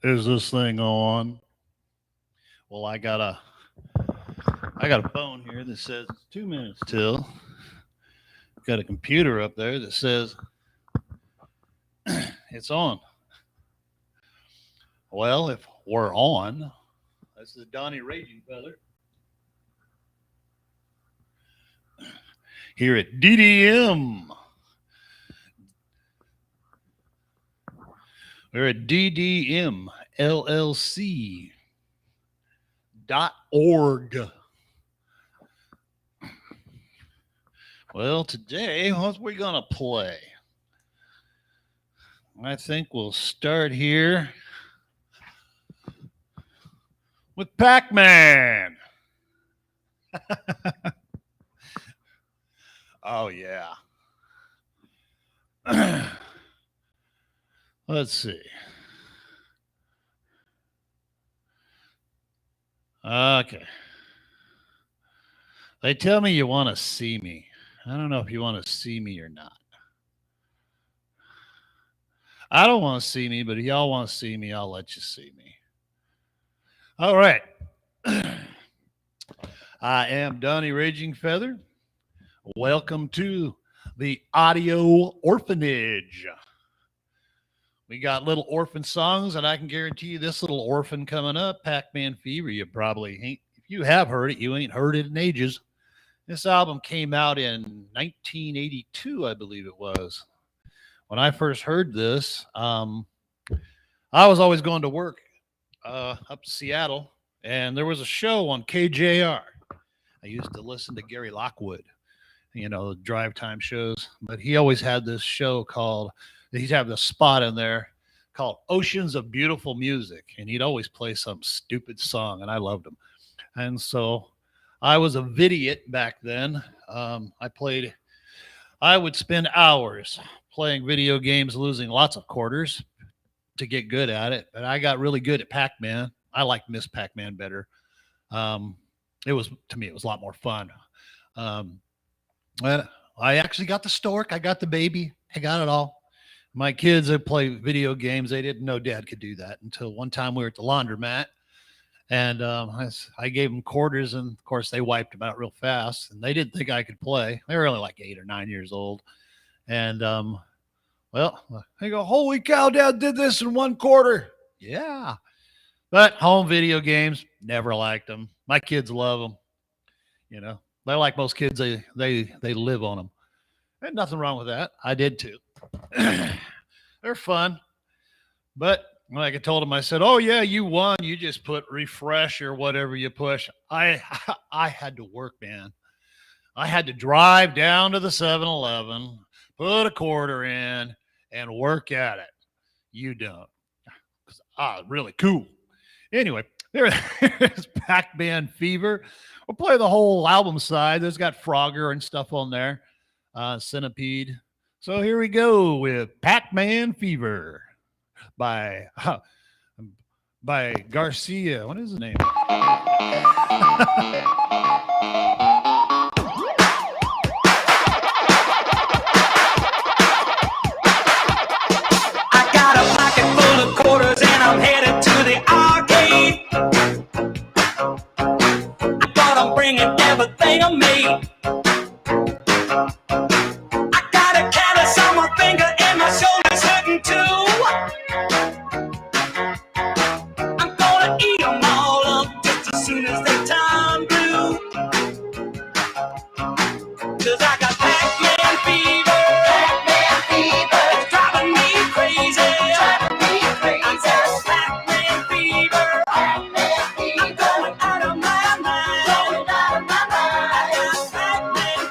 Is this thing on? Well, I got a phone here that says it's 2 minutes till. Got a computer up there that says it's on. Well, if we're on, this is Donnie Raging Feather here at DDM. We're at DDM LLC.org. Well, today, what we going to play? I think we'll start here with Pac-Man. Oh, yeah. Let's see. Okay. They tell me you want to see me. I don't know if you want to see me or not. I don't want to see me, but if y'all want to see me, I'll let you see me. All right. I am Donnie Raging Feather. Welcome to the Audio Orphanage. We got little orphan songs, and I can guarantee you this little orphan coming up, Pac-Man Fever, you probably ain't. If you have heard it, you ain't heard it in ages. This album came out in 1982, I believe it was. When I first heard this, I was always going to work up to Seattle, and there was a show on KJR. I used to listen to Gary Lockwood, the drive time shows, but he always had this show called, he'd have the spot in there called Oceans of Beautiful Music, and he'd always play some stupid song, and I loved him. And so I was a vidiot back then. I would spend hours playing video games, losing lots of quarters to get good at it. But I got really good at Pac-Man. I liked Miss Pac-Man better. It was a lot more fun. I actually got the stork. I got the baby. I got it all. My kids that play video games, they didn't know Dad could do that until one time we were at the laundromat. And I gave them quarters, and of course they wiped them out real fast, and they didn't think I could play. They were only like 8 or 9 years old. And they go, "Holy cow, Dad did this in 1 quarter." Yeah. But home video games, never liked them. My kids love them. They're like most kids, they live on them. There's nothing wrong with that. I did too. They're fun. But like I told him, I said, "Oh yeah, you won. You just put refresh or whatever you push." I had to work, man. I had to drive down to the 7-Eleven, put a quarter in, and work at it. You don't. Really cool. Anyway, there's Pac-Man Fever. We'll play the whole album side. There's got Frogger and stuff on there. Centipede. So here we go with Pac-Man Fever by Garcia. What is the name? I got a pocket full of quarters and I'm headed to the arcade. I thought I'm bringing everything I made. I got a callus on my finger and my shoulder's hurting too. I'm gonna eat them all up just as soon as they turn blue. 'Cause I got Pac-Man fever. Pac-Man fever. It's driving me crazy. I got Pac-Man fever. I'm going out of my mind. I got Pac-Man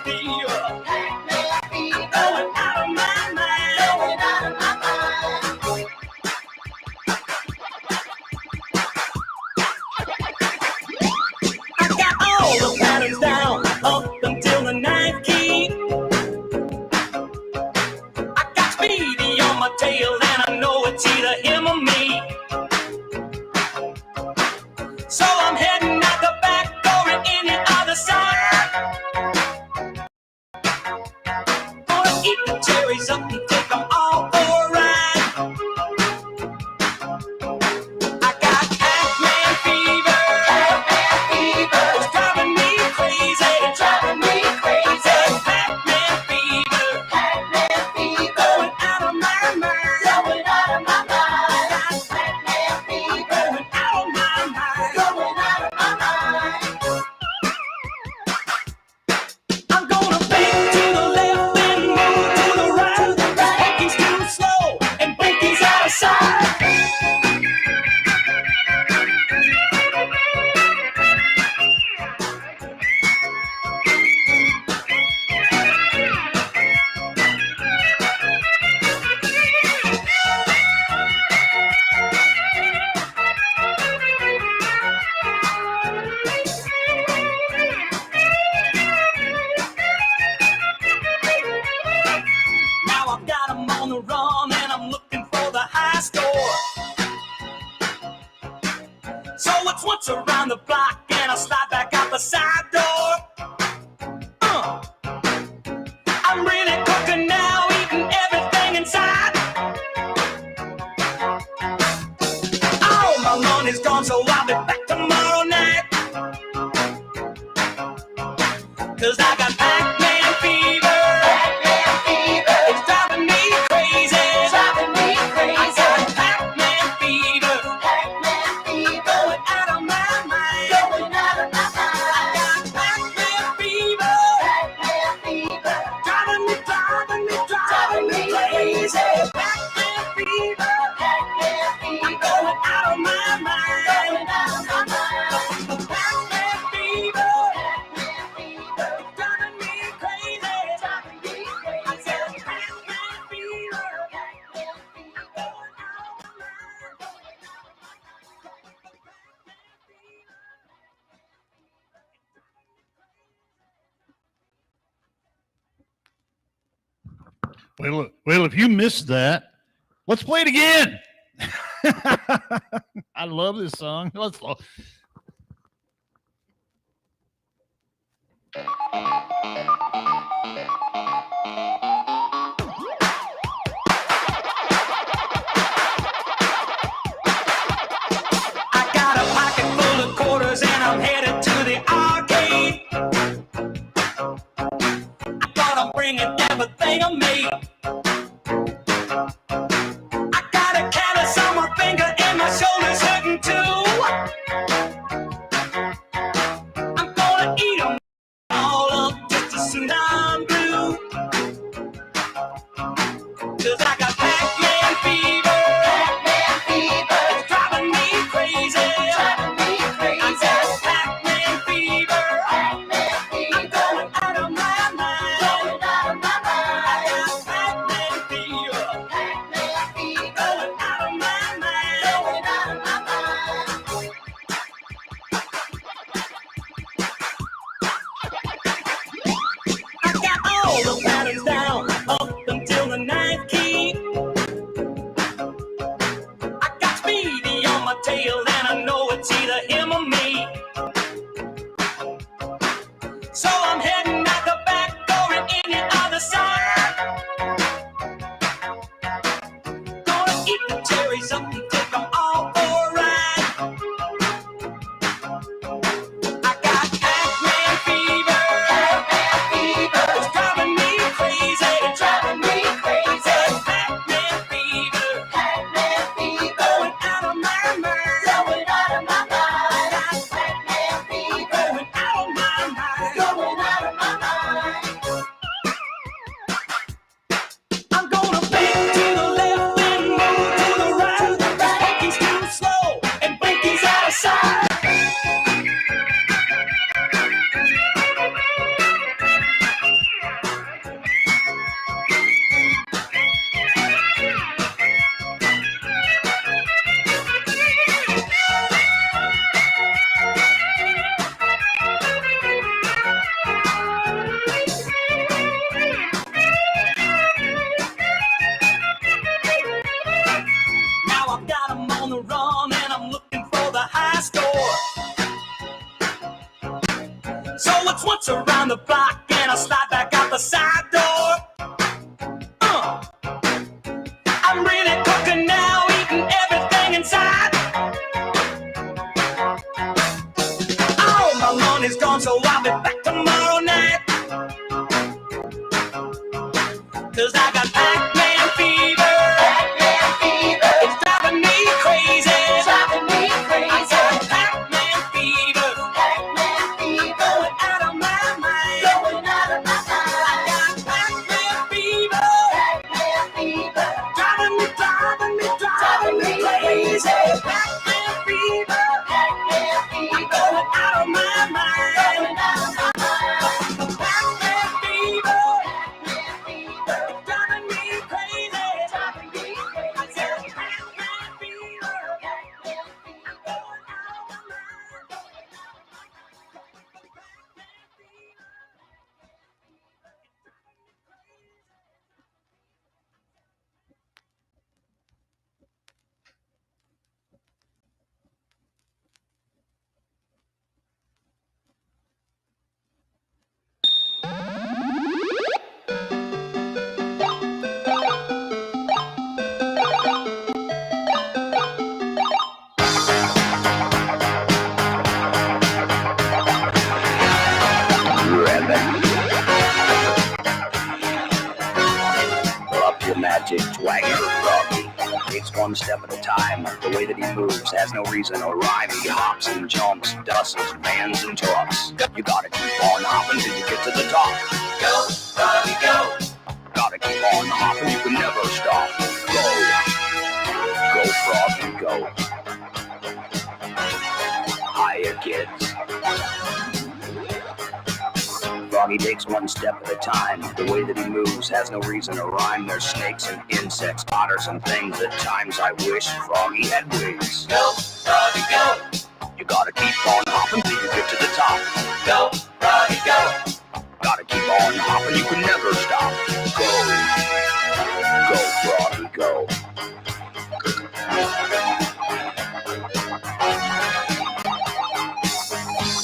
the side door. I'm really cooking now, eating everything inside. All my money's gone, so I'll be back tomorrow night. 'Cause I got Pac-Man fever. Pac-Man fever. It's driving me crazy. Driving me crazy. I got Pac-Man fever. Pac-Man fever. I'm going out of my mind. Going out of my mind. I got Pac-Man fever. Pac-Man fever. Driving me crazy. Pac-Man fever. Pac-Man fever. I'm going out of my mind. Going out of my mind. Pac-Man fever. Well, if you missed that, let's play it again. I love this song. Let's. I got a pocket full of quarters and I'm headed to the arcade. I thought I'm bringing everything I made. I got a callus on my finger and my shoulder's hurting too. I'm gonna eat 'em all up just as soon as I'm through. 'Cause I got Pac-Man fever. Pac-Man fever. It's driving me crazy. Driving me crazy. I got Pac-Man fever. Pac-Man fever. I'm going out of my mind. Going out of my mind. I got Pac-Man fever. Pac-Man fever. I'm going out of my mind. Going out of my mind. I got all the patterns down up until the ninth key. I got Speedy on my tail and I know it's either him or me. So I'm heading out the back door and in the other side. Gonna eat the cherries up and take them all for a ride. I got Pac-Man fever. Pac-Man fever. It's driving me crazy. Driving me crazy. I got Pac-Man fever. Pac-Man fever. Going out of my mind. Going out of my mind. I got Pac-Man fever. I'm going out of my mind. Going out of my mind. I'm gonna bend to the left and move to the right. Walking's too slow and blinking's out of sight. Now I've got 'em on the run and I'm looking for the high score. So it's once around the block and I slide back out the side door. I'm really cooking now, eating everything inside. All my money's gone, so I'll be back tomorrow night. 'Cause I got Pac-Man fever. Pac-Man fever. It's driving me crazy. Driving me crazy. I got Pac-Man fever. Pac-Man fever. I'm going out of my mind. Going out of my mind. I got Pac-Man fever. Pac-Man fever. Driving me crazy. Pac-Man fever. Pac-Man fever. I'm going out of my mind. Going out of my mind. Pac-Man fever. Pac-Man fever. It's driving me one step at a time. The way that he moves has no reason or rhyme. He hops and jumps, dustles, vans and trucks. You gotta keep on hopping till you get to the top. Go, Froggy, go. Gotta keep on hopping, you can never stop. Go, Froggy, go. Hiya, kids. Froggy takes one step at a time. The way that he moves has no reason or rhyme. There's snakes and insects, otters and things. At times I wish Froggy had wings. Go, Froggy, go. You gotta keep on hopping till you get to the top. Go, Froggy, go. Gotta keep on hopping, you can never stop. Go, Froggy, go.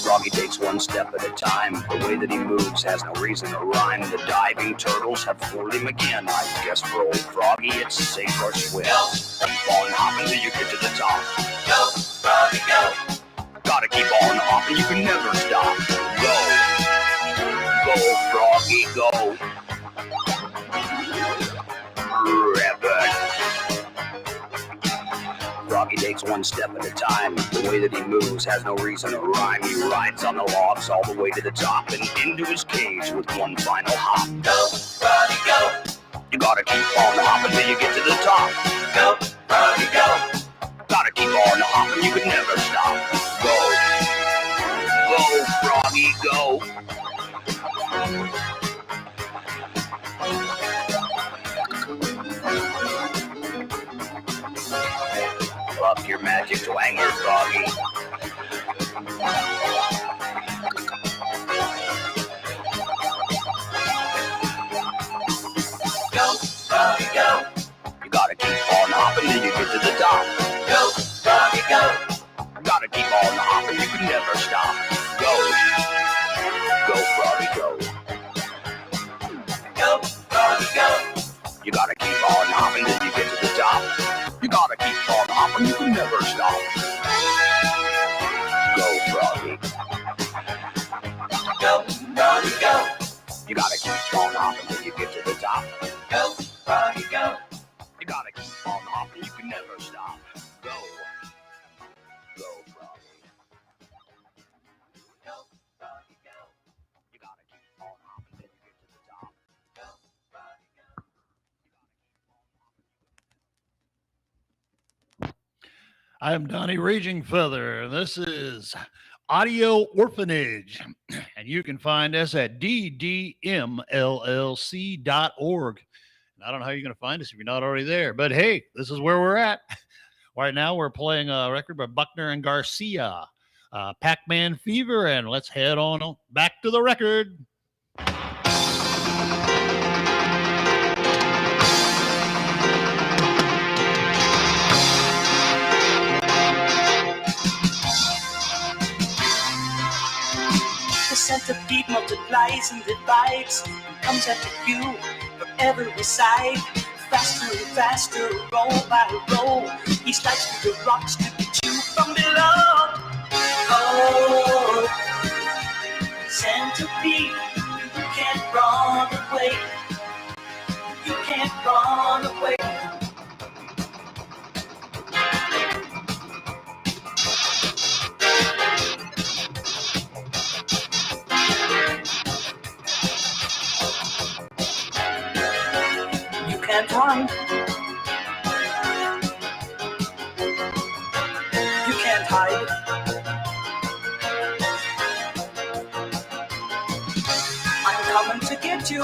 Froggy takes one step at a time. The way that he moves has no reason or rhyme. The diving turtles have fooled him again. I guess for old Froggy it's sink or swim. Go. Keep on hopping till you get to the top. Go, Froggy, go. Gotta keep on hopping, you can never stop. Go, Froggy, go. Rabbit. Froggy takes one step at a time. The way that he moves has no reason or rhyme. He rides on the logs all the way to the top and into his cage with one final hop. Go, Froggy, go. You gotta keep on hopping till you get to the top. Go, Froggy, go. Gotta keep on hopping, you can never stop. Go, Froggy, go. Up your magic twanger, Froggy. Go, Froggy, go. You gotta keep on hopping till you get to the top. Go, Froggy, go. Gotta keep on hopping, you can never stop. Go, Froggy, go. Go, Froggy, go. You gotta keep on hopping till you get to the top. You gotta keep on hopping, you can never stop. Go, Froggy. Go, Froggy, go. You gotta keep on hopping till you get to the top. Go, Froggy, go. You gotta keep on hopping, you can never stop. Go, Froggy. Go, Froggy, go. You gotta keep on hopping till you get to the top. Go, Froggy, go. I am Donnie Raging Feather, and this is Audio Orphanage. And you can find us at ddmllc.org. And I don't know how you're going to find us if you're not already there, but hey, this is where we're at. Right now, we're playing a record by Buckner and Garcia, Pac-Man Fever, and let's head on back to the record. The centipede multiplies and divides and comes after you from every side. Faster and faster, roll by roll, he slides through the rocks to get you from below. Oh, centipede, you can't run away. You can't run away. You can't run. You can't hide. I'm coming to get you.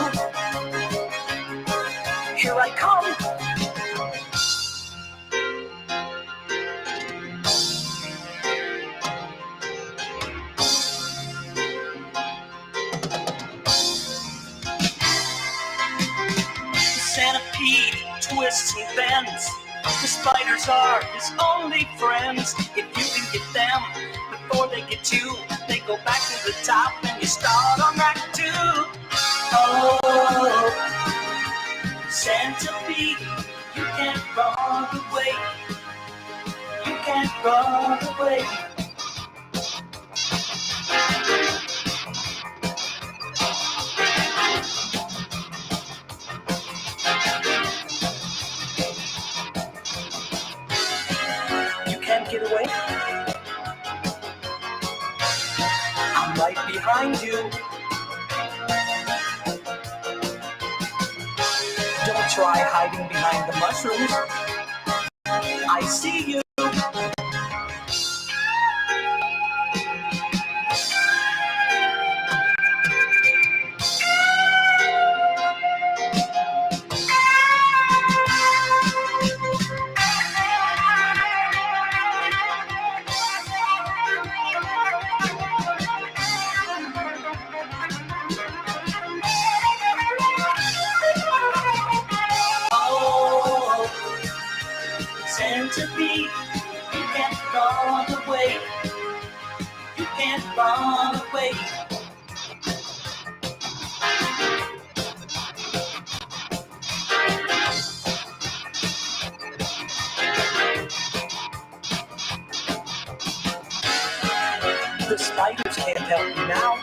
Here I come. Centipede twists and bends. The spiders are his only friends. If you can get them before they get you, they go back to the top and you start on that too. Oh, centipede, you can't run away. You can't run away. right behind you. Don't try hiding behind the mushrooms. I see you. Centipede, you can't run away. You can't run away. The spiders can't help you now.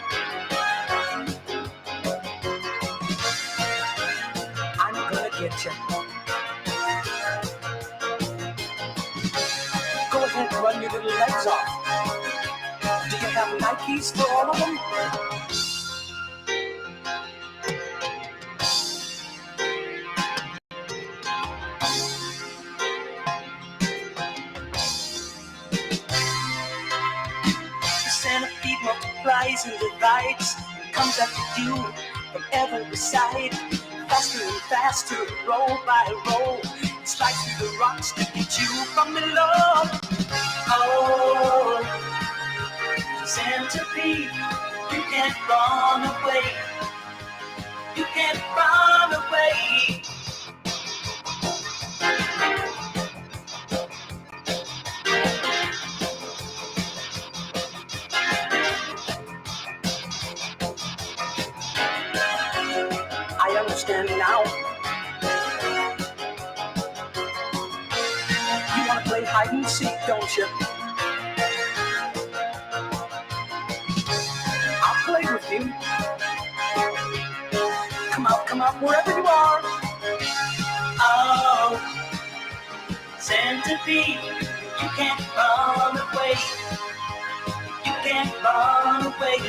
I'm gonna get you. Go ahead and run your little legs off. Do you have Nikes for all of them? The centipede multiplies and divides, comes after you from every side. Faster and faster, roll by roll, it slides through the rocks to get you from below. Oh, centipede, you can't run away. You can't run away. I understand now. You want to play hide and seek, don't you? I'll play with you. Come out, wherever you are. Oh, centipede, you can't run away. You can't run away.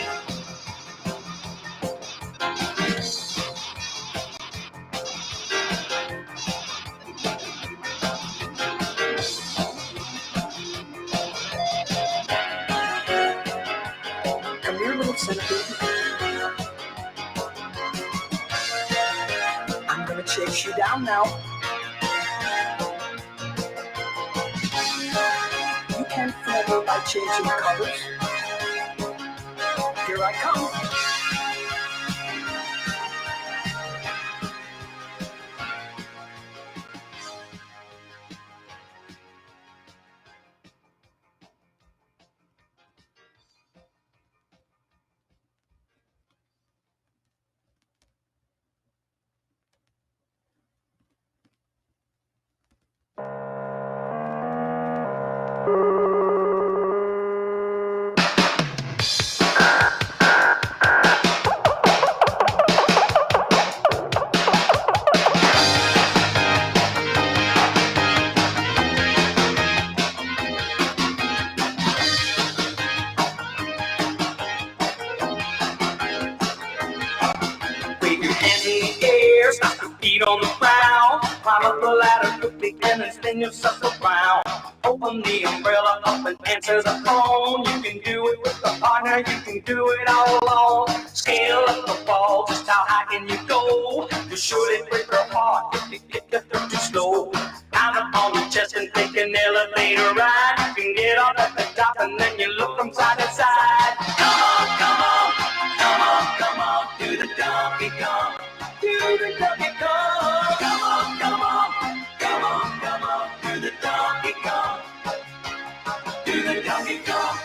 Come here, little centipede. I'm gonna chase you down now. You can't fool me by changing colors. Here I come. Wave your hands in the air, stop your feet on the ground. Climb up the ladder quickly and then spin yourself around. Open the umbrella up and answer the phone. You can do it with a partner, you can do it all alone. Scale up the ball, just how high can you go? You surely break her heart if you get the through too slow. Pound up on your chest and take an elevator ride. You can get up at the top and then you look from side to side. Come on, come on, come on, come on, do the Donkey Kong. Do the Donkey Kong. Come on, come on, come on, come on, do the Donkey Kong. Do the Donkey Kong.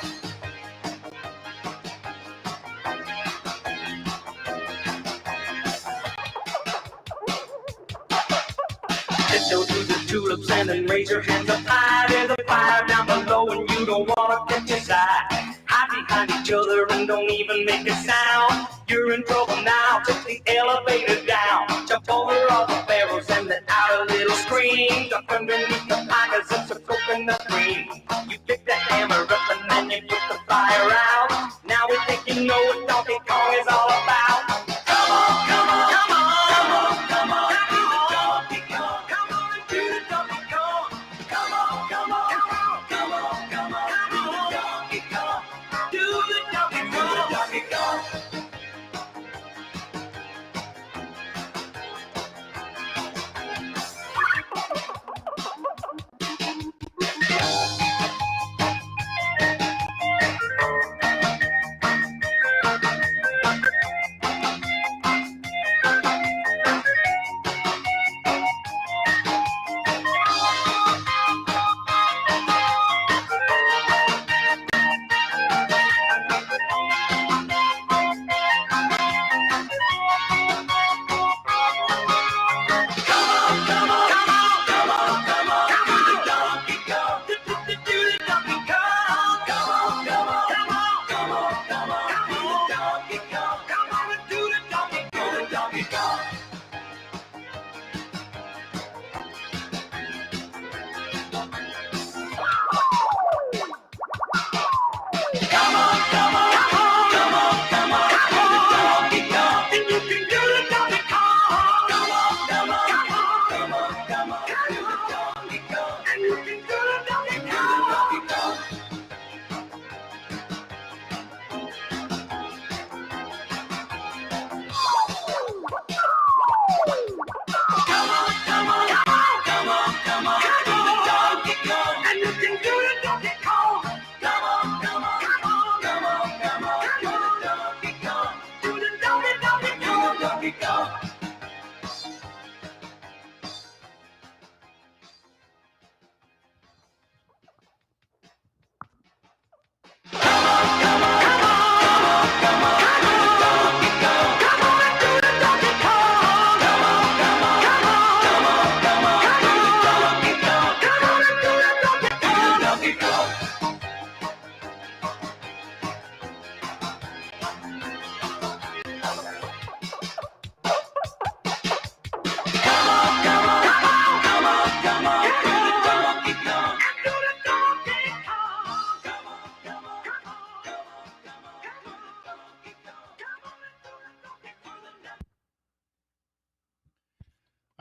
Tiptoe through the tulips and then raise your hands up high. There's a fire down below and you don't want to catch inside. Hide behind each other and don't even make a sound. You're in trouble now, take the elevator down. Jump over all the barrels and let out a little scream. Duck underneath the pine 'cause it's a coconut cream. You pick the hammer up and then you put the fire out. Now we think you know what Donkey Kong is all about. Come on, come on, come on, come on, come on, Donkey Kong. Come on and do the Donkey Kong. Come on, come on, come on, come on, come on, Donkey Kong. Do the Donkey Kong, Donkey Kong.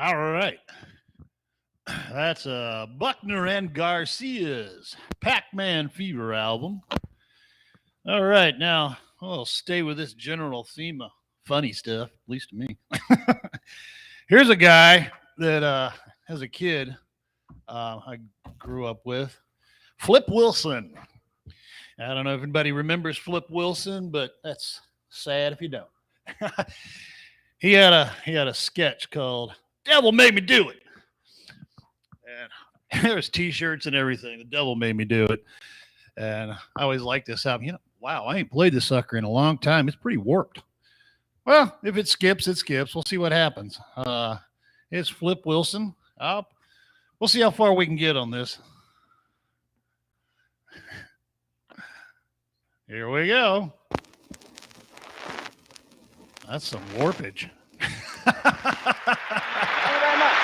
All right. That's Buckner and Garcia's Pac-Man Fever album. All right, now we'll stay with this general theme of funny stuff, at least to me. Here's a guy that, as a kid, I grew up with, Flip Wilson. I don't know if anybody remembers Flip Wilson, but that's sad if you don't. He had a sketch called "Devil Made Me Do It," and there's T-shirts and everything. The devil made me do it, and I always liked this album. Wow, I ain't played this sucker in a long time. It's pretty warped. Well, if it skips, it skips. We'll see what happens. It's Flip Wilson. We'll see how far we can get on this. Here we go. That's some warpage. Thank you very much.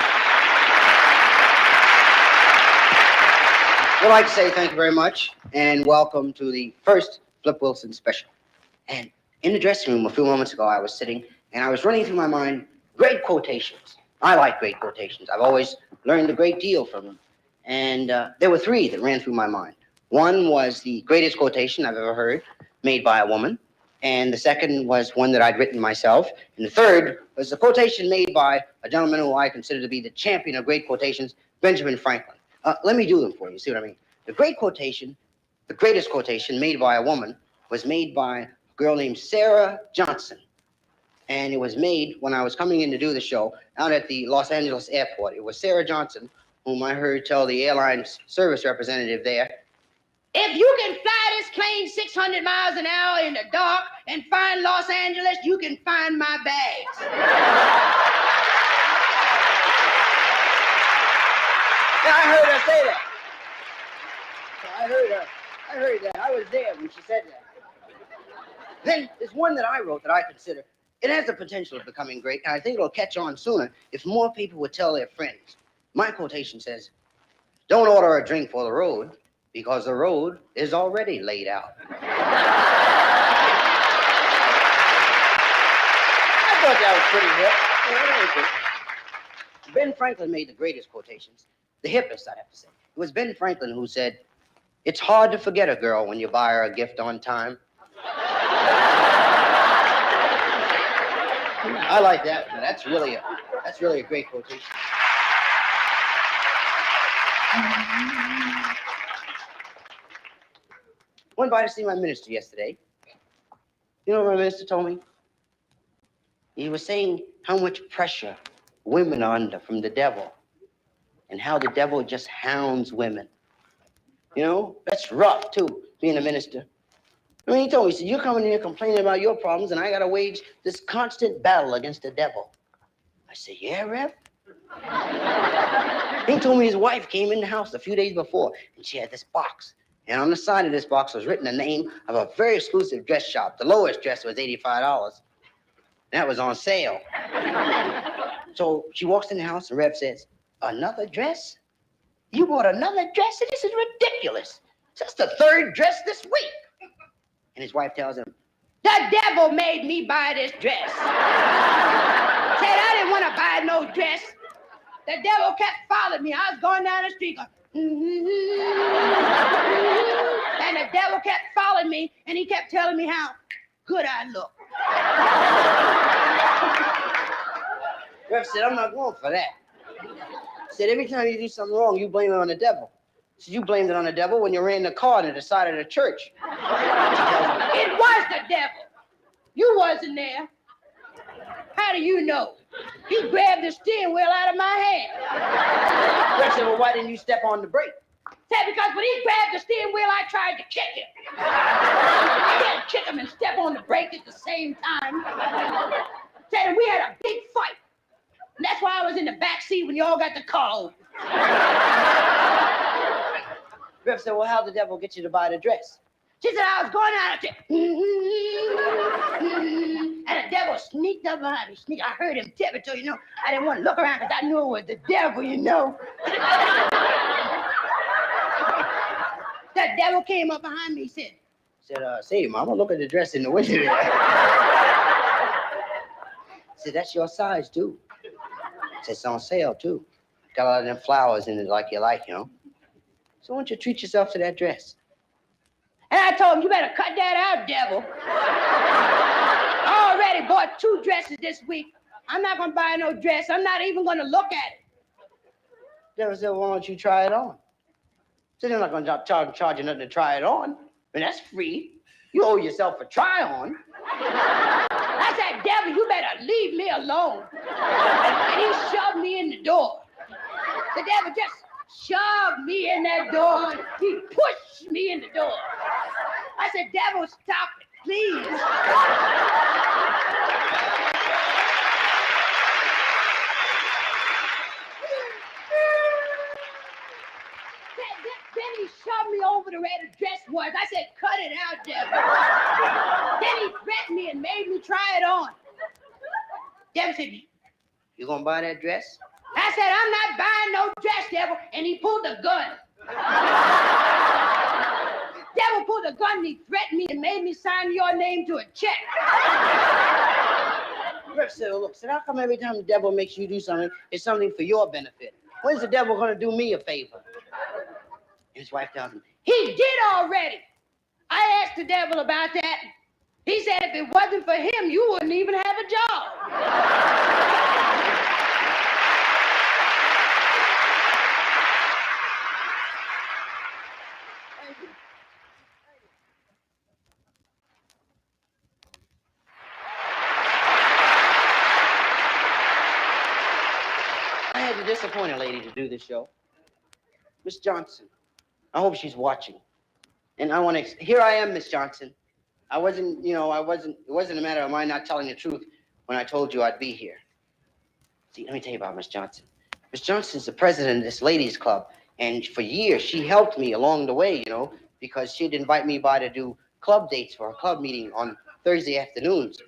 I'd like to say thank you very much and welcome to the first Flip Wilson special. And in the dressing room a few moments ago, I was sitting and I was running through my mind great quotations. I like great quotations. I've always learned a great deal from them. And there were three that ran through my mind. One was the greatest quotation I've ever heard made by a woman. And the second was one that I'd written myself. And the third was a quotation made by a gentleman who I consider to be the champion of great quotations, Benjamin Franklin. Let me do them for you, see what I mean? The greatest quotation made by a woman was made by a girl named Sarah Johnson. And it was made when I was coming in to do the show out at the Los Angeles airport. It was Sarah Johnson, whom I heard tell the airline's service representative there, "If you can fly this plane 600 miles an hour in the dark and find Los Angeles, you can find my bags." Yeah, I heard her say that. I heard that. I was there when she said that. Then there's one that I wrote that I consider, it has the potential of becoming great, and I think it'll catch on sooner if more people would tell their friends. My quotation says, "Don't order a drink for the road, because the road is already laid out." thought that was pretty hip. Yeah, that was good. Ben Franklin made the greatest quotations. The hippest, I'd have to say. It was Ben Franklin who said, "It's hard to forget a girl when you buy her a gift on time." I like that. That's really a great quotation. Went by to see my minister yesterday. You know what my minister told me? He was saying how much pressure women are under from the devil and how the devil just hounds women. You know, that's rough too, being a minister. I mean, he told me, he said, "You're coming in here complaining about your problems and I got to wage this constant battle against the devil." I said, "Yeah, Rev?" He told me his wife came in the house a few days before and she had this box. And on the side of this box was written the name of a very exclusive dress shop. The lowest dress was $85. That was on sale. So she walks in the house and Rev says, "Another dress? You bought another dress? This is ridiculous. That's the third dress this week." And his wife tells him, "The devil made me buy this dress." Said, "I didn't want to buy no dress. The devil kept following me. I was going down the street going, and the devil kept following me, and he kept telling me how good I look." Rev said, "I'm not going for that." Said, "Every time you do something wrong, you blame it on the devil." Said, "You blamed it on the devil when you ran the car to the side of the church." "It was the devil. You wasn't there." "How do you know?" "He grabbed the steering wheel out of my hand." Rev said, "Well, why didn't you step on the brake?" Said, "Because when he grabbed the steering wheel, I tried to kick him. I can't kick him and step on the brake at the same time." Said, "We had a big fight. And that's why I was in the back seat when y'all got the car open." Rev said, "Well, how'd the devil get you to buy the dress?" She said, "I was going out there, and the devil sneaked up behind me. I heard him tiptoe, you know. I didn't want to look around because I knew it was the devil, you know." The devil came up behind me, said, "Say, Mama, look at the dress in the window there." Said, "That's your size, too." Said, "It's on sale, too. Got a lot of them flowers in it like you like, you know. So why don't you treat yourself to that dress?" And I told him, "You better cut that out, devil. I already bought 2 dresses this week. I'm not going to buy no dress. I'm not even going to look at it." Devil said, "Why don't you try it on?" Said, "They're not going to charge you nothing to try it on. I mean, that's free. You owe yourself a try on." I said, "Devil, you better leave me alone." And he shoved me in the door. The devil just shoved me in that door. He pushed me in the door. I said, "Devil, stop it, please." Then he shoved me over to where the dress was. I said, "Cut it out, devil." Then he threatened me and made me try it on. Devil said, "You gonna buy that dress?" I said, "I'm not buying no dress, devil." And he pulled a gun. Devil pulled a gun and he threatened me and made me sign your name to a check. Rev said, "Well, look, how come every time the devil makes you do something, it's something for your benefit? When's the devil gonna do me a favor?" And his wife tells him, "He did already. I asked the devil about that. He said if it wasn't for him, you wouldn't even have a job." I had to disappoint a lady to do this show. Miss Johnson. I hope she's watching. And I want to, here I am, Miss Johnson. It wasn't a matter of my not telling the truth when I told you I'd be here. See, let me tell you about Miss Johnson. Miss Johnson's the president of this ladies club. And for years, she helped me along the way, you know, because she'd invite me by to do club dates for a club meeting on Thursday afternoons.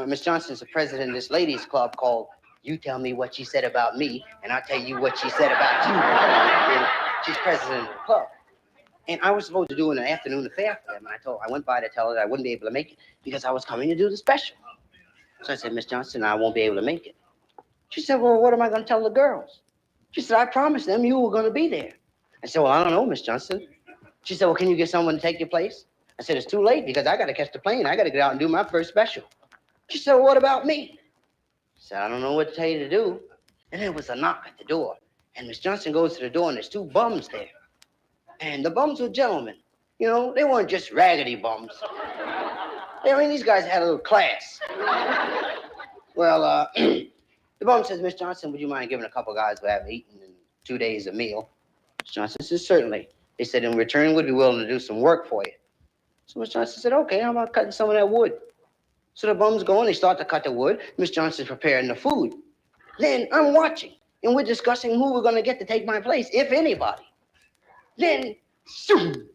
Miss Johnson's the president of this ladies club called You Tell Me What She Said About Me, and I'll tell you what she said about you. And she's president of the club. And I was supposed to do an afternoon affair for them. And I went by to tell her that I wouldn't be able to make it because I was coming to do the special. So I said, Miss Johnson, I won't be able to make it. She said, well, what am I going to tell the girls? She said, I promised them you were going to be there. I said, well, I don't know, Miss Johnson. She said, well, can you get someone to take your place? I said, it's too late because I got to catch the plane. I got to get out and do my first special. She said, well, what about me? I said, I don't know what to tell you to do. And there was a knock at the door. And Miss Johnson goes to the door and there's two bums there. And the bums were gentlemen. You know, they weren't just raggedy bums. I mean, these guys had a little class. Well, the bum says, Miss Johnson, would you mind giving a couple guys who haven't eaten in 2 days a meal? Miss Johnson says, certainly. They said, in return, we'd be willing to do some work for you. So Miss Johnson said, okay, how about cutting some of that wood? So the bums go and they start to cut the wood. Miss Johnson's preparing the food. Then I'm watching, and we're discussing who we're going to get to take my place, if anybody. Then, zoom,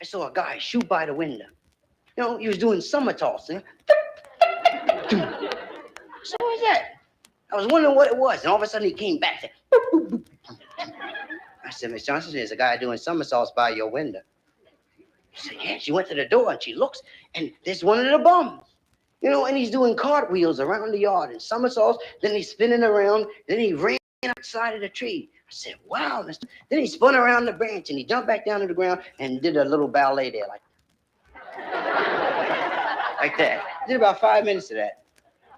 I saw a guy shoot by the window. You know, he was doing somersaults. So what was that? I was wondering what it was, and all of a sudden he came back. Said, boop, boop, boop. I said, Miss Johnson, there's a guy doing somersaults by your window. She said, yeah. She went to the door, and she looks, and there's one of the bums. You know, and he's doing cartwheels around the yard and somersaults. Then he's spinning around. Then he ran outside of the tree. I said, wow. Then he spun around the branch, and he jumped back down to the ground and did a little ballet there, like that. Did about 5 minutes of that.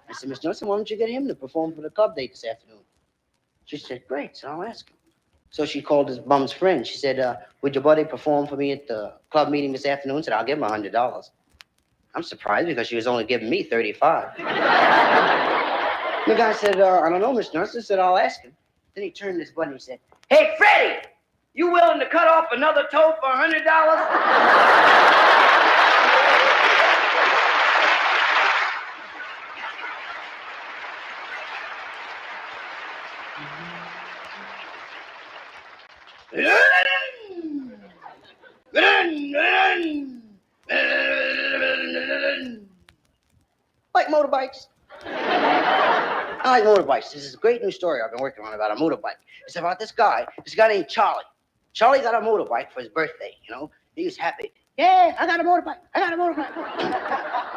I said, Miss Johnson, why don't you get him to perform for the club date this afternoon? She said, great, so I'll ask him. So she called his bum's friend. She said, would your buddy perform for me at the club meeting this afternoon? Said, I'll give him $100. I'm surprised because she was only giving me $35. The guy said, I don't know, Miss Johnson. Said, I'll ask him. Then he turned to his buddy and he said, hey, Freddie, you willing to cut off another toe for $100? Like motorbikes. I like motorbikes. This is a great new story I've been working on about a motorbike. It's about this guy named Charlie. Charlie got a motorbike for his birthday, you know. He was happy. Yeah, I got a motorbike.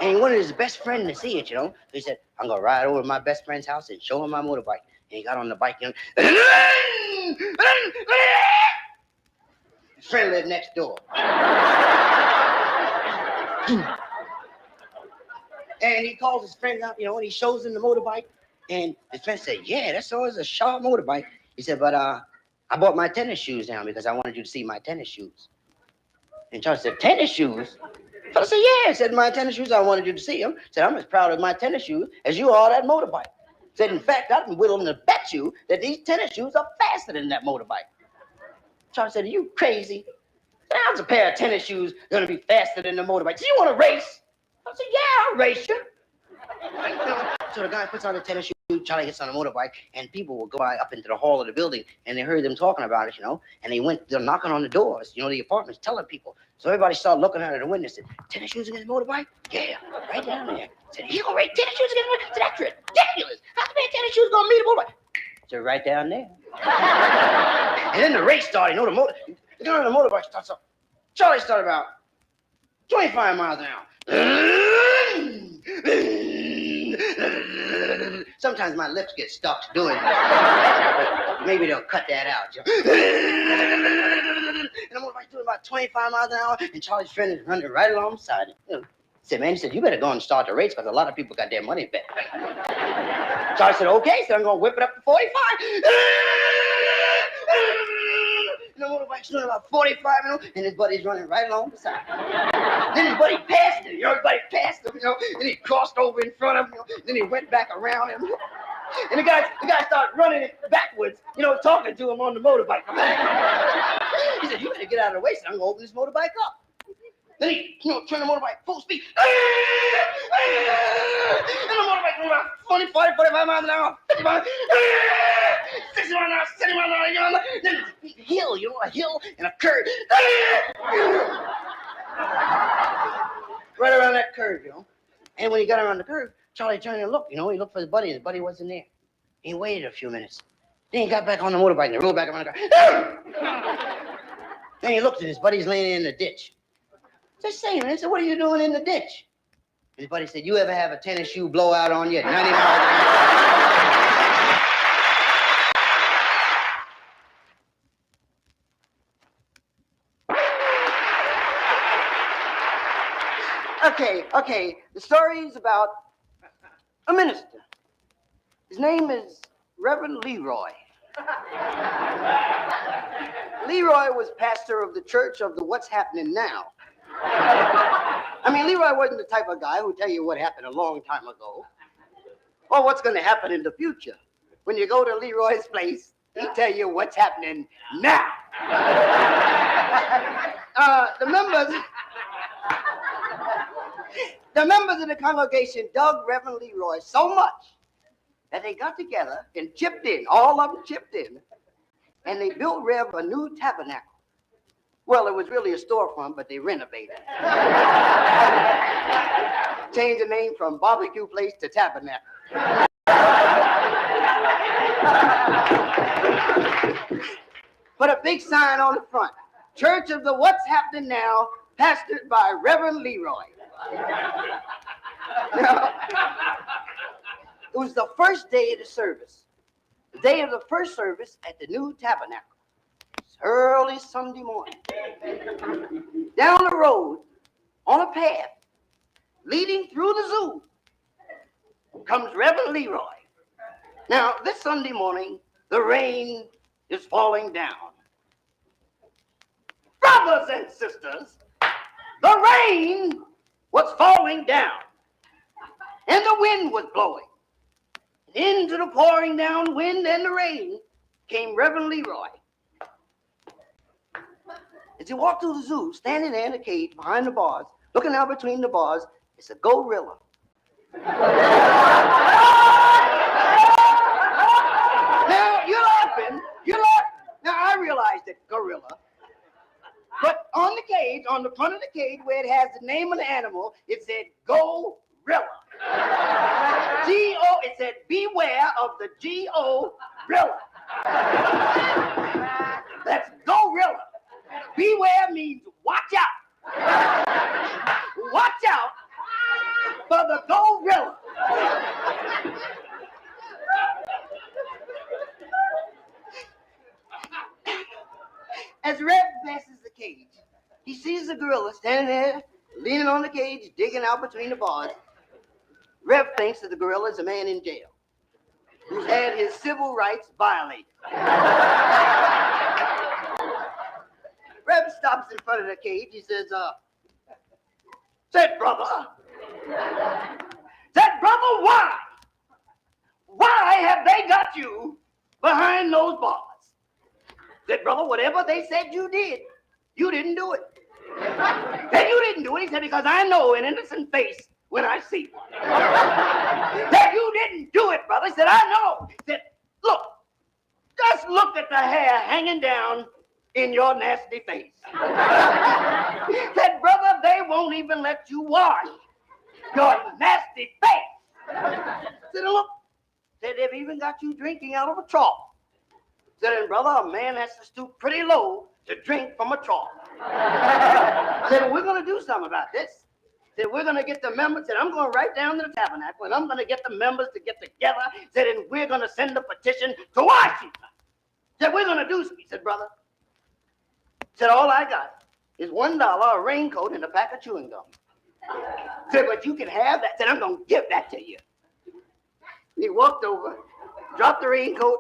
And he wanted his best friend to see it, you know. So he said, I'm going to ride over to my best friend's house and show him my motorbike. And he got on the bike, you know. His friend lived next door. And he calls his friend out, you know, and he shows him the motorbike. And his friend said, yeah, that's always a sharp motorbike. He said, but I bought my tennis shoes down because I wanted you to see my tennis shoes. And Charlie said, tennis shoes? I said, yeah. He said, my tennis shoes, I wanted you to see them. Said, I'm as proud of my tennis shoes as you are that motorbike. Said, in fact, I'm willing to bet you that these tennis shoes are faster than that motorbike. Charlie said, are you crazy? How's a pair of tennis shoes going to be faster than the motorbike? Do you want to race? I said, yeah, I'll race you. So the guy puts on the tennis shoes, Charlie gets on a motorbike, and people will go by up into the hall of the building, and they heard them talking about it, you know, and they're knocking on the doors, you know, the apartments, telling people. So everybody started looking out of the window and said, tennis shoes against motorbike? Yeah, right down there. Said, you gonna rate tennis shoes against motorbike? Said, that's ridiculous. How come tennis shoes gonna meet a motorbike? So right down there. And then the race started, you know, the guy on the motorbike starts up. Charlie started about 25 miles an hour. Sometimes my lips get stuck doing it. But maybe they'll cut that out. You know? And the motorbike's doing about 25 miles an hour, and Charlie's friend is running right alongside him. You know, said, man, he said, you better go and start the race because a lot of people got their money bet. Charlie said, okay, so I'm going to whip it up to 45. And the motorbike's doing about 45, you know, and his buddy's running right along beside him. Then his buddy passed him, you know, everybody passed him, you know, and he crossed over in front of him, you know, then he went back around him. And the guy started running backwards, you know, talking to him on the motorbike. He said, you better get out of the way, so I'm going to open this motorbike up. Then he, you know, turned the motorbike full speed. And the motorbike went about 40, 45 miles an hour, 50 miles, 60 miles an hour, 70 miles an hour, 80 miles an hour. Then a hill, you know, a hill and a curve. Right around that curve, you know. And when he got around the curve, Charlie turned and looked, you know. He looked for his buddy, and his buddy wasn't there. He waited a few minutes. Then he got back on the motorbike and rolled back around the car. Then he looked, and his buddy's laying in the ditch. Just saying, man. So what are you doing in the ditch? His buddy said, you ever have a tennis shoe blowout on you at 90 miles an hour? Okay. The story's about a minister. His name is Reverend Leroy. Leroy was pastor of the church of the What's Happening Now. I mean, Leroy wasn't the type of guy who'd tell you what happened a long time ago or what's going to happen in the future. When you go to Leroy's place, he'd tell you what's happening now. The members of the congregation dug Reverend Leroy so much that they got together and chipped in, all of them chipped in, and they built Rev a new tabernacle. Well, it was really a storefront, but they renovated it. Changed the name from barbecue place to tabernacle. Put a big sign on the front. Church of the What's Happening Now, pastored by Reverend Leroy. Now, it was the first day of the service. The day of the first service at the new tabernacle. It's early Sunday morning. Down the road, on a path, leading through the zoo, comes Reverend Leroy. Now, this Sunday morning, the rain is falling down. Brothers and sisters, the rain was falling down, and the wind was blowing. Into the pouring down wind and the rain came Reverend Leroy. As he walked through the zoo, standing there in the cage behind the bars, looking out between the bars, it's a gorilla. Now, you're laughing. Now, I realize that gorilla. But on the cage, on the front of the cage, where it has the name of the animal, it said Go-Rilla. G-O, it said beware of the G-O-Rilla. That's Go-Rilla. Beware means watch out. Watch out for the Go-Rilla. As Red passes the cage, he sees the gorilla standing there, leaning on the cage, digging out between the bars. Rev thinks that the gorilla is a man in jail who's had his civil rights violated. Rev stops in front of the cage. He says, said brother, why? Why have they got you behind those bars? Said, brother, whatever they said you did, you didn't do it. Said you didn't do it. He said, because I know an innocent face when I see one. Said you didn't do it, brother. He said, I know. Said, look, just look at the hair hanging down in your nasty face. Said, brother, they won't even let you wash your nasty face. Said, look, said they've even got you drinking out of a trough. Said, and brother, a man has to stoop pretty low to drink from a trough. Said, we're going to do something about this. Said, we're going to get the members. Said, I'm going right down to the tabernacle, and I'm going to get the members to get together. Said, and we're going to send a petition to Washington. Said, we're going to do something. Said, brother. Said, all I got is $1, a raincoat, and a pack of chewing gum. Said, but you can have that. Said, I'm going to give that to you. And he walked over, dropped the raincoat,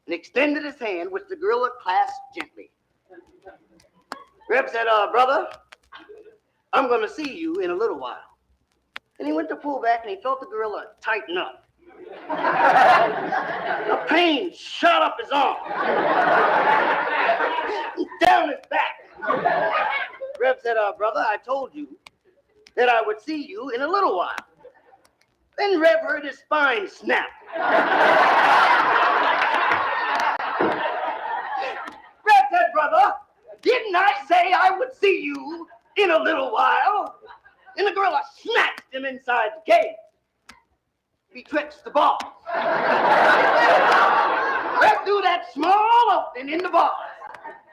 and extended his hand, which the gorilla clasped gently. Reb said, brother, I'm going to see you in a little while. And he went to pull back, and he felt the gorilla tighten up. The pain shot up his arm, down his back. Reb said, brother, I told you that I would see you in a little while. Then Reb heard his spine snap. Reb said, brother, didn't I say I would see you in a little while? And the gorilla snatched him inside the cage. Betwixt the bars. Reb threw that small opening in the bars.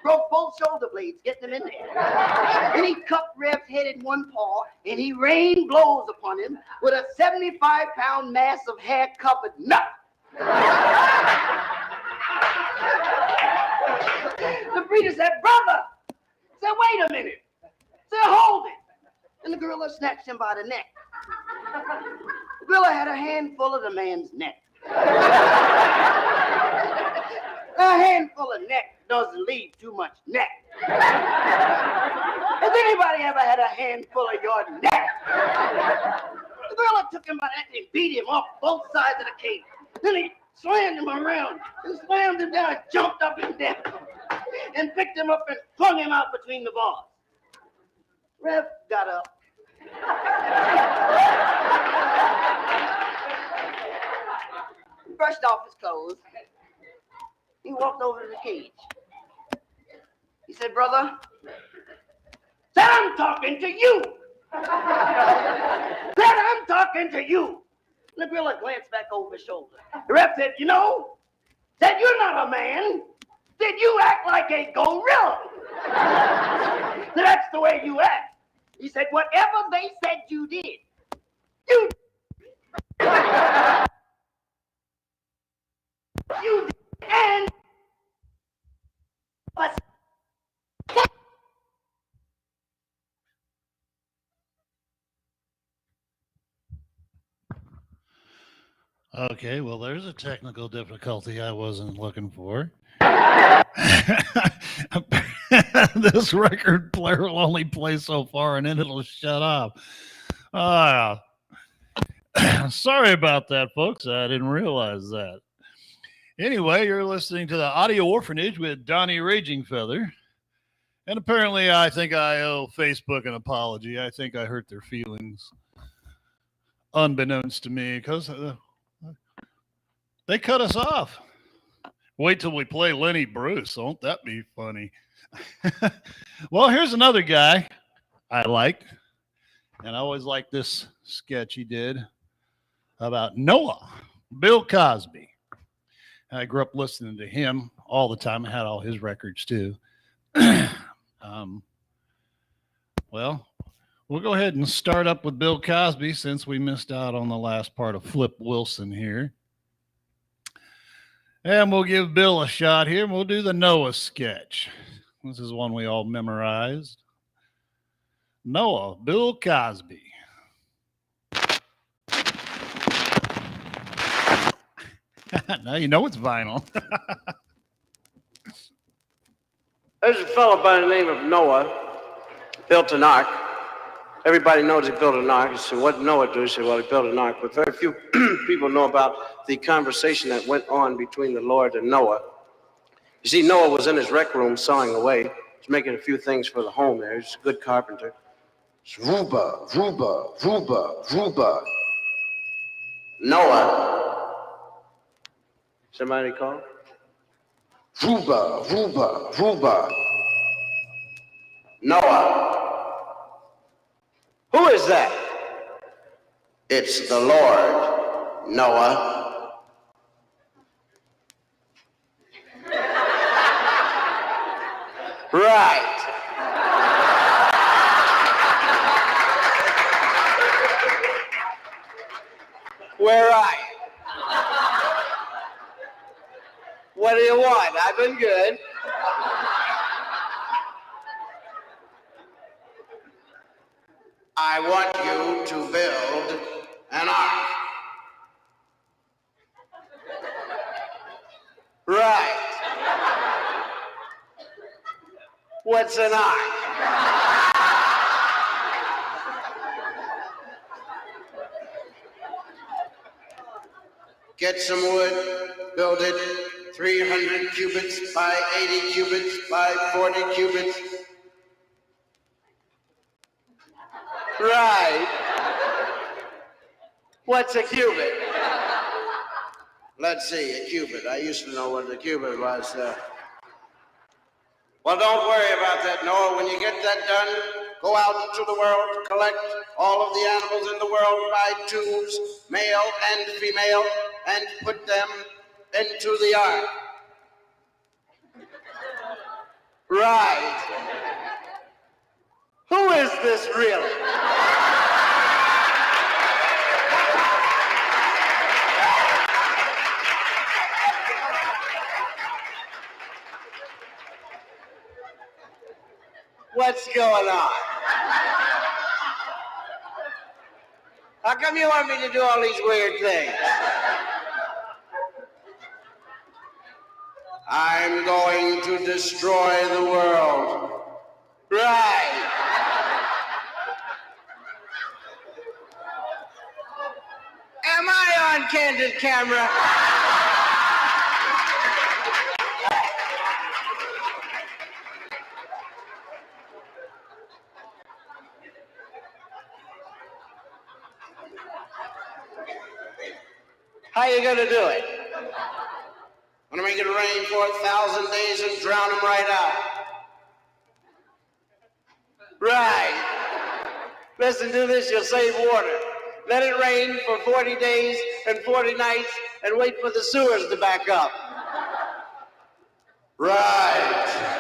Broke both shoulder blades getting him in there. And he cupped Rev's head in one paw, and he rained blows upon him with a 75-pound mass of hair-covered nut. The breeder said, "Brother!" Said, "Wait a minute." Said, "Hold it." And the gorilla snatched him by the neck. The gorilla had a handful of the man's neck. A handful of neck doesn't leave too much neck. Has anybody ever had a handful of your neck? The gorilla took him by the neck and beat him off both sides of the cage. Then he slammed him around and slammed him down and jumped up and down and picked him up and flung him out between the bars. Rev got up. He brushed off his clothes. He walked over to the cage. He said, "Brother," said, "I'm talking to you." Said, "I'm talking to you." And the gorilla glanced back over his shoulder. The rep said, "You know," said, "you're not a man. Said, you act like a gorilla." Said, "That's the way you act." He said, "Whatever they said you did, you you did. And Okay, well, there's a technical difficulty I wasn't looking for. This record player will only play so far and then it'll shut off. Sorry about that, folks. I didn't realize that. Anyway, you're listening to the Audio Orphanage with Donnie Raging Feather. And apparently, I think I owe Facebook an apology. I think I hurt their feelings, unbeknownst to me, because they cut us off. Wait till we play Lenny Bruce. Won't that be funny? Well, here's another guy I like. And I always liked this sketch he did about Noah, Bill Cosby. I grew up listening to him all the time. I had all his records too. Well, we'll go ahead and start up with Bill Cosby since we missed out on the last part of Flip Wilson here. And we'll give Bill a shot here, and we'll do the Noah sketch. This is one we all memorized. Noah, Bill Cosby. Now you know it's vinyl. There's a fellow by the name of Noah, built an ark. Everybody knows he built an ark. You say, what did Noah do? You say, well, he built an ark. But very few people know about the conversation that went on between the Lord and Noah. You see, Noah was in his rec room sawing away. He's making a few things for the home there. He's a good carpenter. It's Ruba, Ruba, Ruba, Ruba. Noah. Somebody call? Ruba, Ruba, Ruba. Noah. Who is that? It's the Lord, Noah. Right. Where are you? What do you want? I've been good. I want you to build an ark. Right. What's an ark? Get some wood, build it 300 cubits by 80 cubits by 40 cubits. Right. What's a cubit? Let's see, a cubit. I used to know what a cubit was. Well, don't worry about that, Noah. When you get that done, go out into the world, collect all of the animals in the world by twos, male and female, and put them into the ark. Right. Who is this really? What's going on? How come you want me to do all these weird things? I'm going to destroy the world. Right. Am I on candid camera? How you gonna do it? Gonna make it rain for 1,000 days and drown them right out. Right. Listen to this, you'll save water. Let it rain for 40 days and 40 nights and wait for the sewers to back up. Right.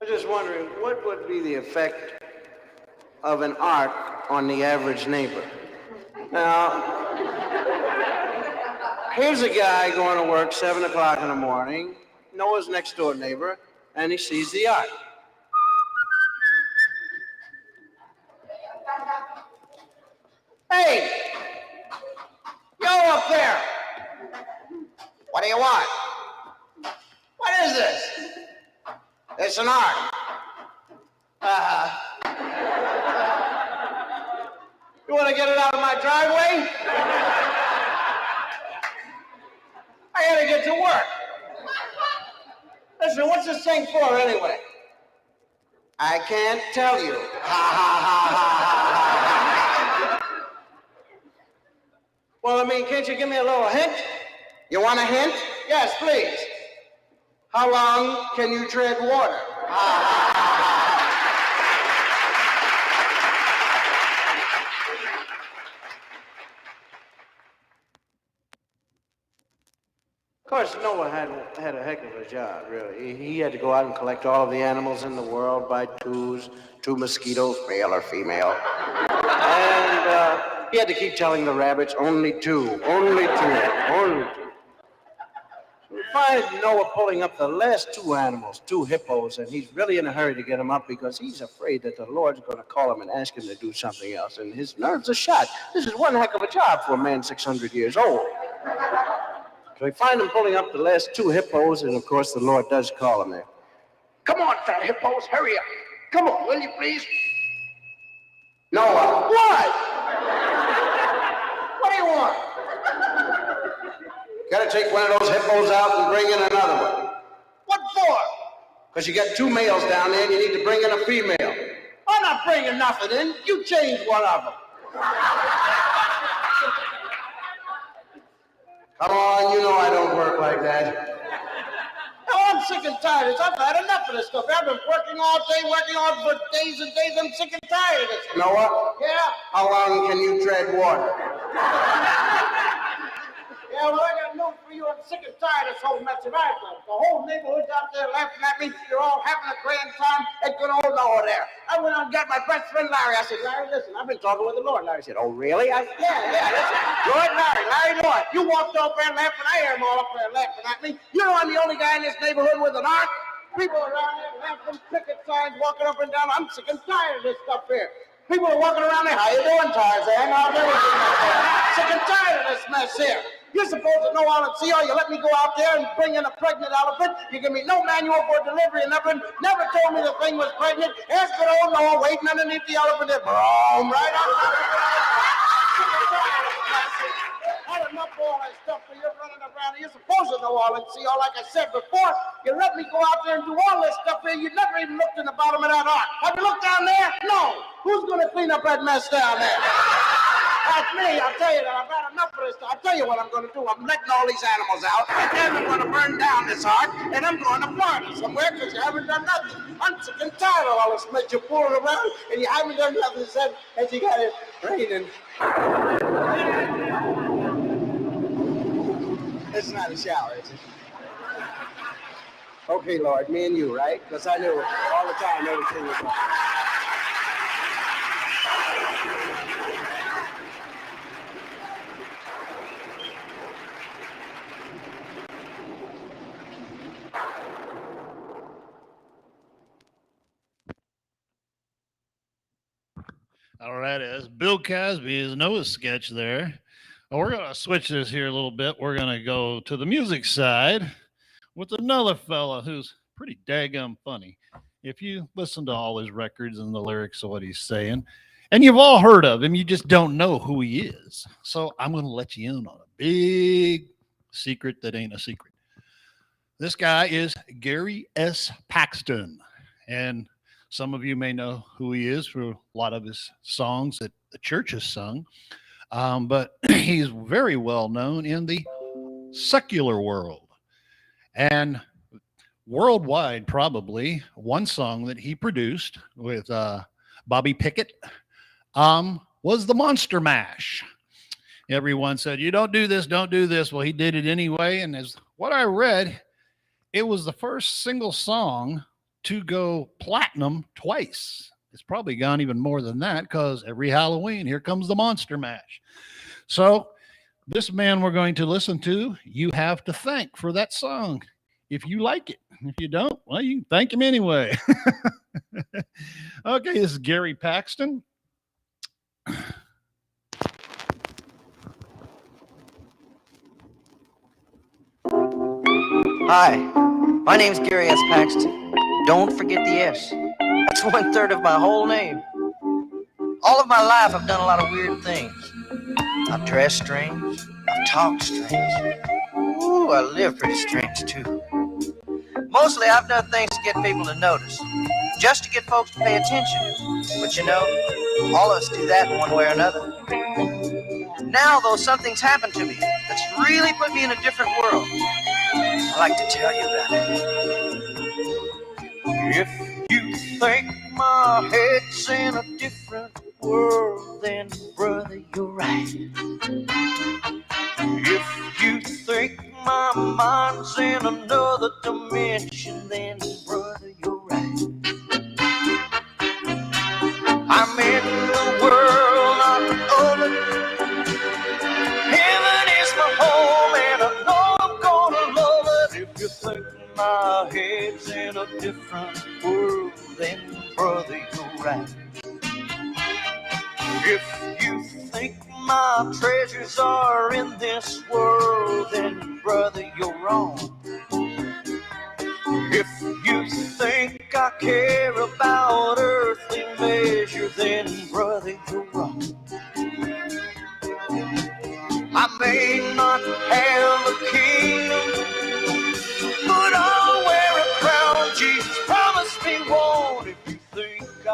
I'm just wondering, what would be the effect of an ark on the average neighbor? Now, here's a guy going to work 7 o'clock in the morning, Noah's next door neighbor, and he sees the ark. Hey, yo up there, what do you want? What is this? It's an ark. You want to get it out of my driveway? I gotta get to work. Listen, what's this thing for anyway? I can't tell you. Ha ha ha ha ha. Well, I mean, can't you give me a little hint? You want a hint? Yes, please. How long can you tread water? Of course, Noah had a heck of a job, really. He had to go out and collect all of the animals in the world by twos, 2 mosquitoes, male or female. And he had to keep telling the rabbits, only 2, only 2, only 2. We find Noah pulling up the last 2 animals, 2 hippos, and he's really in a hurry to get them up because he's afraid that the Lord's going to call him and ask him to do something else, and his nerves are shot. This is one heck of a job for a man 600 years old. So we find him pulling up the last 2 hippos, and of course the Lord does call him there. Come on, fat hippos, hurry up. Come on, will you please? Noah. What? What do you want? Gotta take one of those hippos out and bring in another one. What for? Because you got 2 males down there and you need to bring in a female. I'm not bringing nothing in. You change one of them. Come on, you know I don't work like that. Oh, I'm sick and tired. I've had enough of this stuff. I've been working all day, working on for days and days. I'm sick and tired of this. Noah? Yeah? How long can you tread water? Yeah, well, I got news for you. I'm sick and tired of this whole mess of life. The whole neighborhood's out there laughing at me. You're all having a grand time at good old Noah there. I went out and got my best friend Larry. I said, Larry, listen, I've been talking with the Lord. Larry said, oh, really? I said, yeah, listen. Good, Larry, what? You walked over there laughing. I hear them all up there laughing at me. You know I'm the only guy in this neighborhood with an ark. People around there laughing, picket signs, walking up and down. I'm sick and tired of this stuff here. People are walking around there. How you doing, Tarzan? How's everything out there? Sick and tired of this mess here. You're supposed to know all and see all. You let me go out there and bring in a pregnant elephant. You give me no manual for delivery and nothing. Never told me the thing was pregnant. Ask good old Noah waiting underneath the elephant there. Boom, right on top of the had enough of all that stuff for you're running around. You're supposed to know all and see all. Like I said before, you let me go out there and do all this stuff here. You never even looked in the bottom of that ark. Have you looked down there? No. Who's going to clean up that mess down there? That's me. I'll tell you that I've had enough of this. I'll tell you what I'm going to do. I'm letting all these animals out, and then I'm going to burn down this ark, and I'm going to Florida somewhere because you haven't done nothing. I'm sick and tired of all this mess. You're fooling around, and you haven't done nothing as you got it raining. It's not a shower, is it? Okay, Lord, me and you, right? Because I knew all the time everything was wrong. All right, as Bill Cosby's Noah sketch there. Well, we're going to switch this here a little bit. We're going to go to the music side with another fella who's pretty daggum funny. If you listen to all his records and the lyrics of what he's saying, and you've all heard of him, you just don't know who he is. So I'm going to let you in on a big secret that ain't a secret. This guy is Gary S. Paxton, and some of you may know who he is for a lot of his songs that the church has sung, but he's very well known in the secular world. And worldwide, probably one song that he produced with Bobby Pickett was the Monster Mash. Everyone said, you don't do this, don't do this. Well, he did it anyway. And as what I read, it was the first single song to go platinum twice. It's probably gone even more than that because every Halloween, here comes the Monster Mash. So this man we're going to listen to, you have to thank for that song. If you like it. If you don't, well, you can thank him anyway. Okay, this is Gary Paxton. Hi, my name's Gary S. Paxton. Don't forget the S. That's 1/3 of my whole name. All of my life, I've done a lot of weird things. I've dressed strange. I've talked strange. Ooh, I live pretty strange, too. Mostly, I've done things to get people to notice, just to get folks to pay attention. But you know, all of us do that in one way or another. Now, though, something's happened to me that's really put me in a different world. I'd like to tell you about it. If you think my head's in a different world, then brother, you're right. If you think my mind's in another dimension, then brother, you're right. I'm in the world of it. Heaven is my home, and I know I'm gonna love it. If you think my head's in a different world, then brother, you're right. If you think my treasures are in this world, then brother, you're wrong. If you think I care about earthly measure, then brother, you're wrong. I may not have a kingdom, but I'll wear a crown. Jesus promised me one. If you think I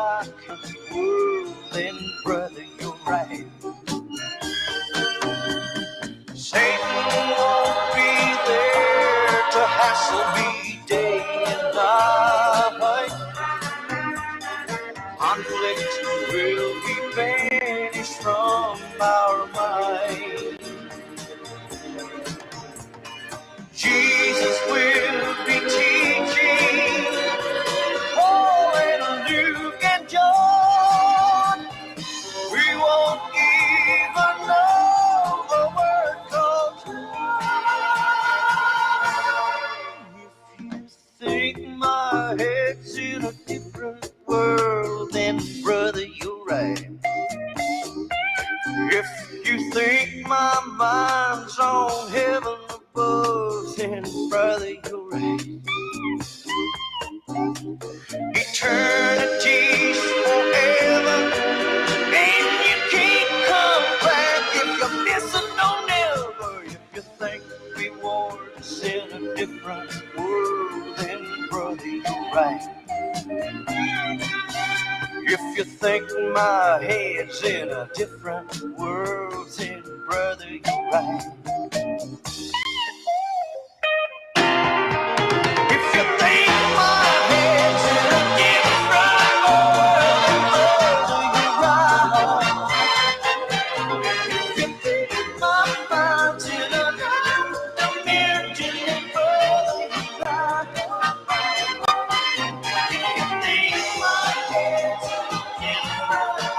can rule, then brother, you're right. Satan won't be there to hassle me day and night. Conflict will be banished from our mind. Jesus will be teaching Paul and Luke and John. We won't even know a word called if you think my head's in a different world, then brother, you're right. If you think my mind's on heaven above, then brother, you're right. Eternity's forever, and you can't come back if you're missing no never. If you think we war's in a different world, then brother, you're right. If you think my head's in a different world, brother, you're right. If you think my head's in a different world, brother, you're right. If you think my mind's in another dimension, brother, you're right. If you think my head's in a different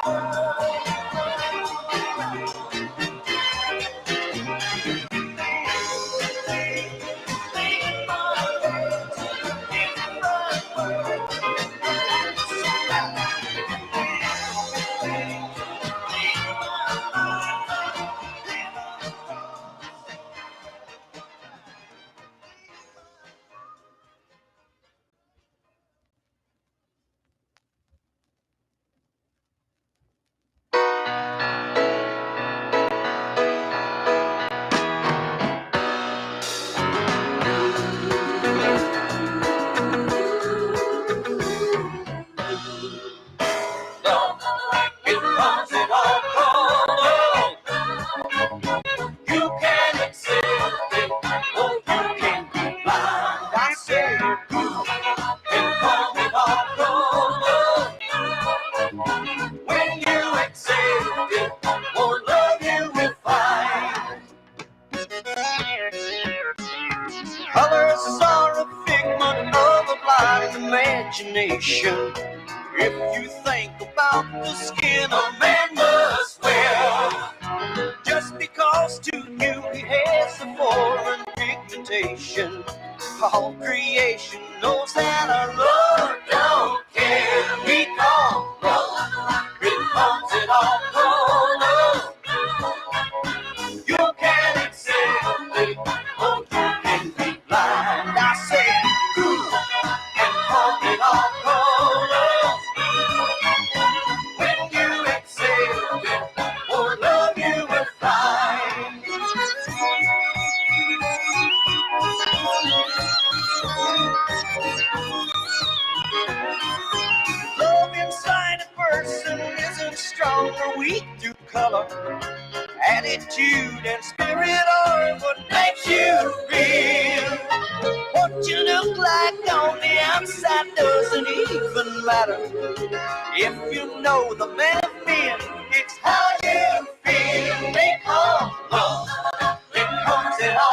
colors are a figment of a blind imagination. If you think about the skin a man must wear, just because to you he has a foreign pigmentation, all creation knows that our Lord don't care. He calls love, it comes it all color. You can't accept it, or you can be blind. I say good and call it all colors. When you accept it, or love you will find. Love inside a person isn't strong or weak through color. Attitude and spirit are what makes you feel. What you look like on the outside doesn't even matter. If you know the man of men, it's how you feel. Because love, it comes in all